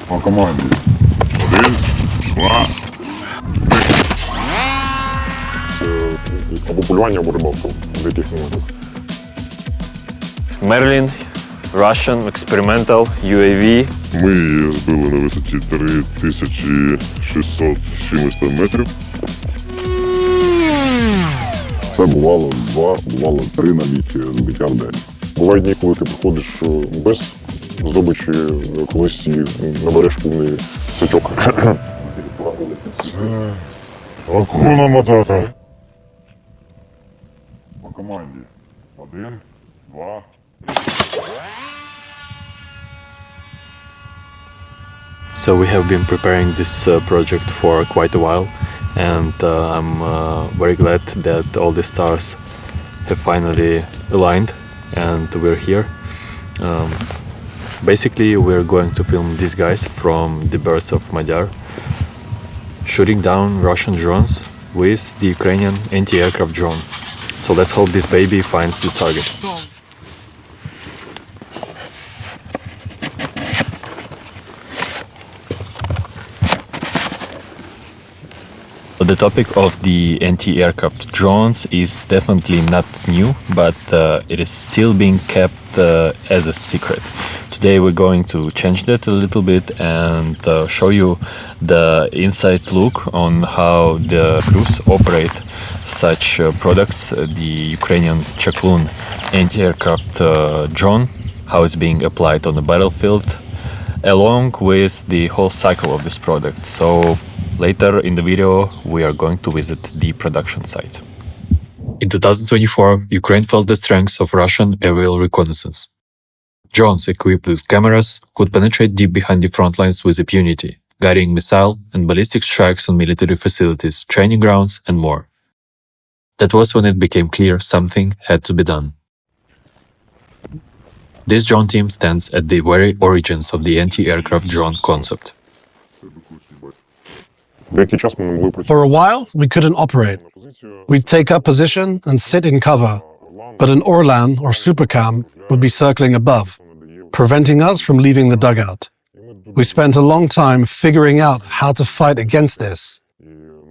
По команді. 1, 2, 3. Це або полювання, або рибалка в деяких моментах. Merlin, Russian experimental UAV. Ми її збили на висоті 3600 чимось метрів. Це бувало 2, бувало 3 навіть збиття в день. Бувають дні, коли ти приходиш без здобичі, колись і набереш повний сачок. Акуна матата. По команді. 1, 2, 3. So we have been preparing this project for quite a while, and I'm very glad that all the stars have finally aligned and we're here. Basically, we're going to film these guys from the Birds of Magyar shooting down Russian drones with the Ukrainian anti-aircraft drone. So let's hope this baby finds the target. The topic of the anti-aircraft drones is definitely not new, but it is still being kept as a secret. Today we're going to change that a little bit and show you the inside look on how the crews operate such products, the Ukrainian Chaklun anti-aircraft drone, how it's being applied on the battlefield, along with the whole cycle of this product. So later in the video, we are going to visit the production site. In 2024, Ukraine felt the strength of Russian aerial reconnaissance. Drones equipped with cameras could penetrate deep behind the front lines with impunity, guiding missile and ballistic strikes on military facilities, training grounds, and more. That was when it became clear something had to be done. This drone team stands at the very origins of the anti-aircraft drone concept. For a while, we couldn't operate. We'd take up position and sit in cover, but an Orlan or Supercam would be circling above, preventing us from leaving the dugout. We spent a long time figuring out how to fight against this,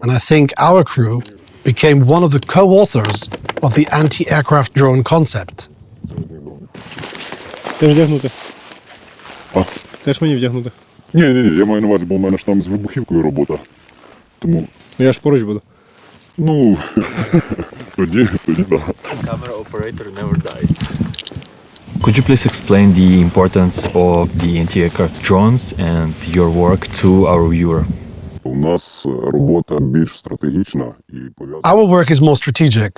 and I think our crew became one of the co-authors of the anti-aircraft drone concept. Теж вдягнути. Теж мені вдягнути. Ні, я маю на увазі, бо в мене ж там з вибухівкою робота. Тому... Я ж поруч буду. Ну, тоді так. Camera operator never dies. Could you please explain the importance of the anti-aircraft drones and your work to our viewer? У нас робота більш стратегічна і пов'язана. Our work is more strategic.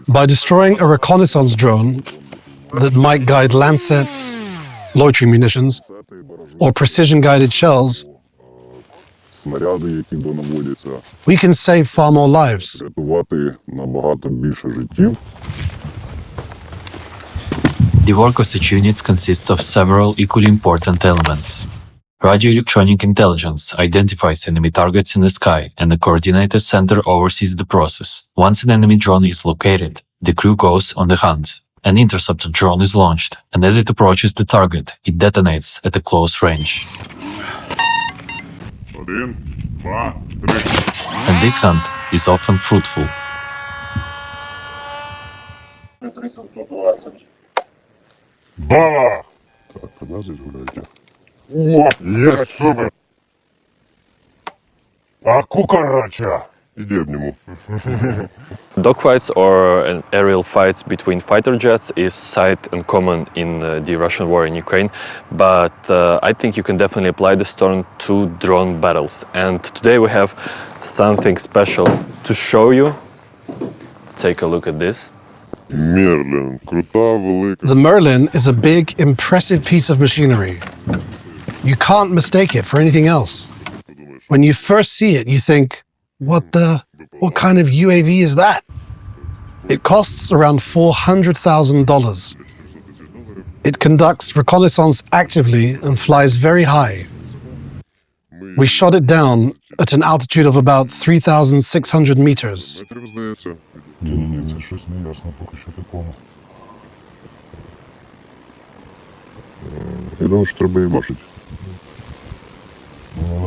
By destroying a reconnaissance drone that might guide Lancets, loitering munitions, or precision-guided shells, Снаряди, які донаводяться, we can save far more lives. рятувати набагато більше життів. The work of such units consists of several equally important elements. Radio-electronic intelligence identifies enemy targets in the sky, and the coordinated center oversees the process. Once an enemy drone is located, the crew goes on the hunt. An interceptor drone is launched, and as it approaches the target, it detonates at a close range. 1, 2, 3. And this hunt is often fruitful. Бала! Так, куди здесь гуляете? О, є, супер! А кукарача! Іди обніму. Dogfights or aerial fights between fighter jets is sight and common in the Russian war in Ukraine, but I think you can definitely apply this term to drone battles. And today we have something special to show you. Take a look at this. Мерлін, крута, велика. The Merlin is a big, impressive piece of machinery. You can't mistake it for anything else. When you first see it, you think, what kind of UAV is that? It costs around $400,000. It conducts reconnaissance actively and flies very high. We shot it down at an altitude of about 3,600 meters. Ні, це щось не ясно поки що такого. Я думаю, що треба її бачити.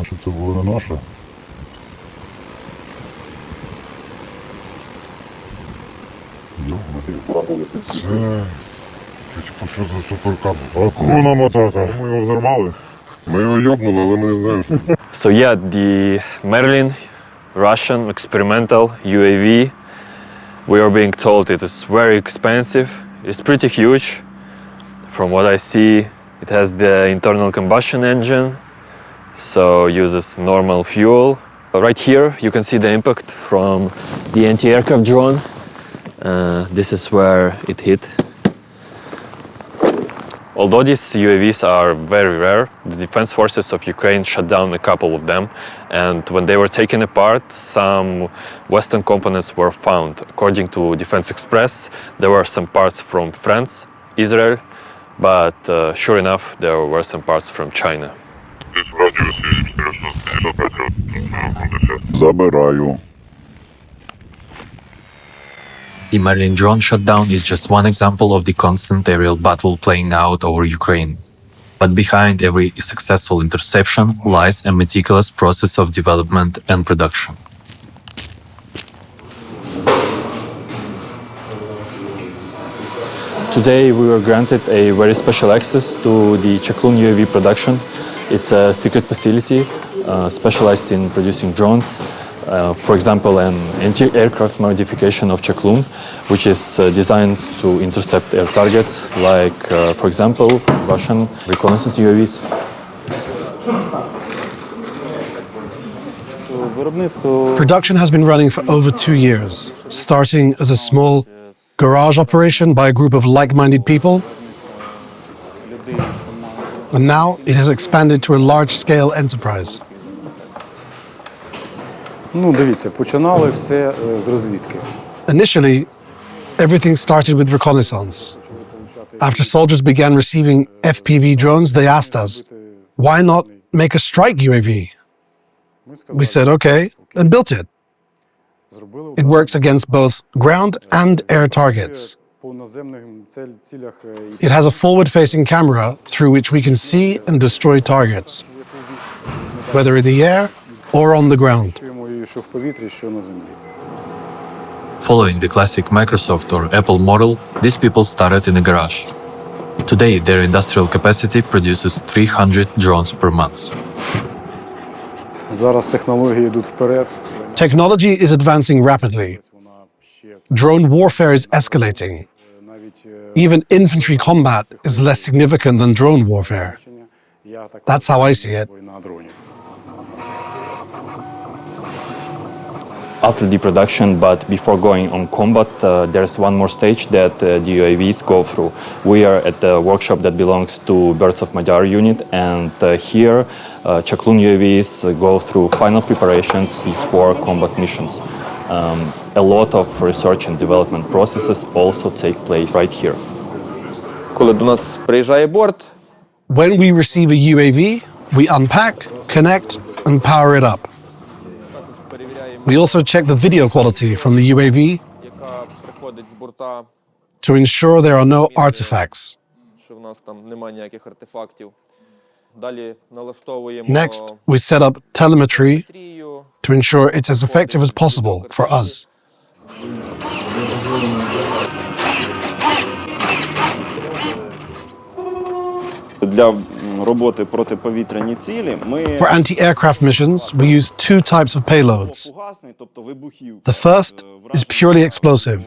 Значить, це було не наше. Це... Типу, що за суперкап? Акуна Матата. Ми його взорвали. Ми його йобнули, але ми не знаємо, що. So yeah, the Merlin Russian experimental UAV, we are being told it is very expensive. It's pretty huge. From what I see, it has the internal combustion engine, so uses normal fuel. Right here you can see the impact from the anti-aircraft drone. This is where it hit. Although these UAVs are very rare, the defense forces of Ukraine shut down a couple of them, and when they were taken apart, some Western components were found. According to Defense Express, there were some parts from France, Israel, but sure enough, there were some parts from China. Забираю. The Merlin drone shutdown is just one example of the constant aerial battle playing out over Ukraine. But behind every successful interception lies a meticulous process of development and production. Today we were granted a very special access to the Chaklun UAV production. It's a secret facility specialized in producing drones. For example, an anti-aircraft modification of Chaklun, which is designed to intercept air targets, like, for example, Russian reconnaissance UAVs. Production has been running for over 2 years, starting as a small garage operation by a group of like-minded people. And now it has expanded to a large-scale enterprise. Ну, дивіться, починали все з розвідки. Initially, everything started with reconnaissance. After soldiers began receiving FPV drones, they asked us, why not make a strike UAV? We said, okay, and built it. It works against both ground and air targets. It has a forward-facing camera through which we can see and destroy targets, whether in the air or on the ground. Following the classic Microsoft or Apple model, these people started in a garage. Today, their industrial capacity produces 300 drones per month. Зараз технології йдуть вперед. Technology is advancing rapidly. Drone warfare is escalating. Even infantry combat is less significant than drone warfare. That's how I see it. After the production, but before going on combat, there's one more stage that the UAVs go through. We are at the workshop that belongs to Birds of Magyar unit, and here Chaklun UAVs go through final preparations before combat missions. A lot of research and development processes also take place right here. Коли до нас приїжджає борт, When we receive a UAV, we unpack, connect, and power it up. We also check the video quality from the UAV яка приходить з борта, to ensure there are no artifacts. що в нас там немає ніяких артефактів. Далі налаштовуємо Next, we set up telemetry трію. to ensure it's as effective as possible for us. Для роботи протиповітряні цілі ми For anti-aircraft missions, we use two types of payloads. фугасний, тобто вибухів. The first is purely explosive.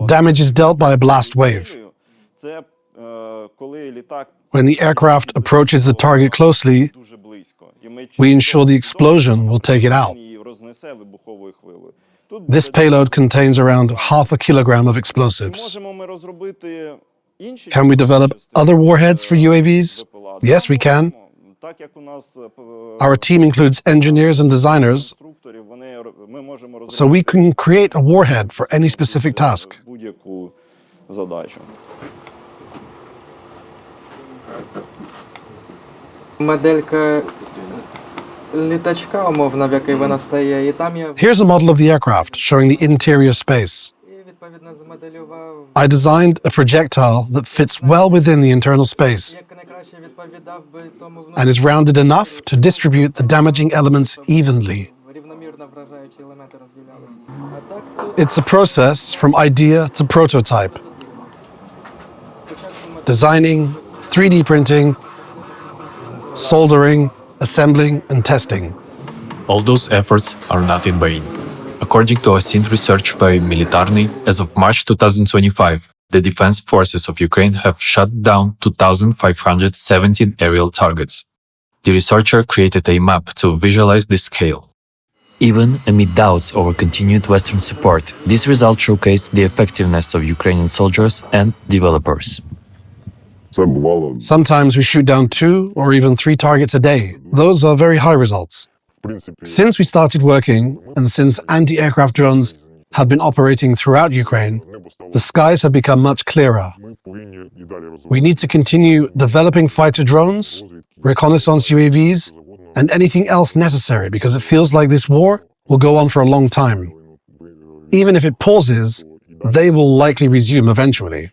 Damage is dealt by a blast wave. Це коли літак When the aircraft approaches the target closely, дуже близько. І ми we ensure the explosion will take it out. і рознесе вибуховою хвилею. Тут This payload contains around half a kilogram of explosives. можемо ми розробити інші Can we develop other warheads for UAVs? Yes, we can. Так як у нас Our team includes engineers and designers, конструкторів, ми можемо so we can create a warhead for any specific task. будь-яку задачу. Моделька літачка, умовно, в якій вона стає, і там я Here's a model of the aircraft showing the interior space. відповідно змоделював, I designed a projectile that fits well within the internal space. як найкраще відповідав би тому and is rounded enough to distribute the damaging elements evenly. рівномірно вражаючі елементи розділялися. А так тут It's a process from idea to prototype. Designing, 3D printing, soldering, assembling, and testing. All those efforts are not in vain. According to a recent research by Militarny, as of March 2025, the defense forces of Ukraine have shut down 2,517 aerial targets. The researcher created a map to visualize this scale. Even amid doubts over continued Western support, this result showcased the effectiveness of Ukrainian soldiers and developers. Це бувало, Sometimes we shoot down 2 or even 3 targets a day. Those are very high results. в принципі, Since we started working, and since anti-aircraft drones have been operating throughout Ukraine, the skies have become much clearer. ми повинні і далі розвивати. We need to continue developing fighter drones, reconnaissance UAVs, and anything else necessary because it feels like this war will go on for a long time. Even if it pauses, they will likely resume eventually.